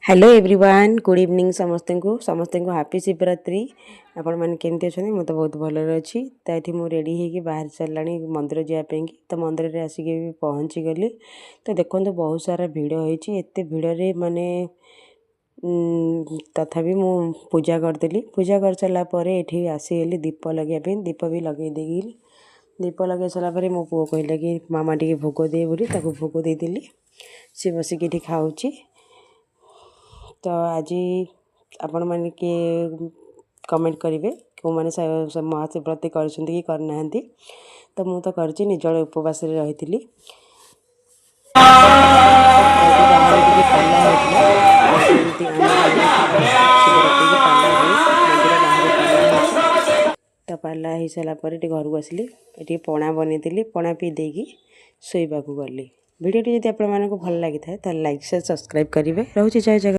Hello everyone good evening समस्त को happy Shivratri. आपण मैंने केमती अच्छा मुझे तो बहुत भलर अच्छी। तो ये मुझे रेडी होगी बाहर सारा मंदिर जावाई तो मंदिर में आसिक भी पहुँची गली। तो देखो तो बहुत सारा भिड़ होती एत भिड़े माने तथापि मु पूजा करदेली। पूजा कर सारापर ये आसीगली दीप लगे दीप भी लगे देगी। दीप लगे सारापर मो पु कहला कि मामा टी भोग दे बोली भोग देदेली। सी बसिक ये खाऊँ। तो आज आपण मैंने किए कमेंट करेंगे क्यों मैंने महाशिवरात्रि कर करना। तो मु तो कर निर्जल उपवास रही। तो पाला हो सारापर घर को आसली ये पणा बनईली पणा पी देगी शोवा गली। वीडियो जब आप भल लगी था लाइक शेयर सब्सक्राइब करेंगे। रोचे जय जगन्नाथ।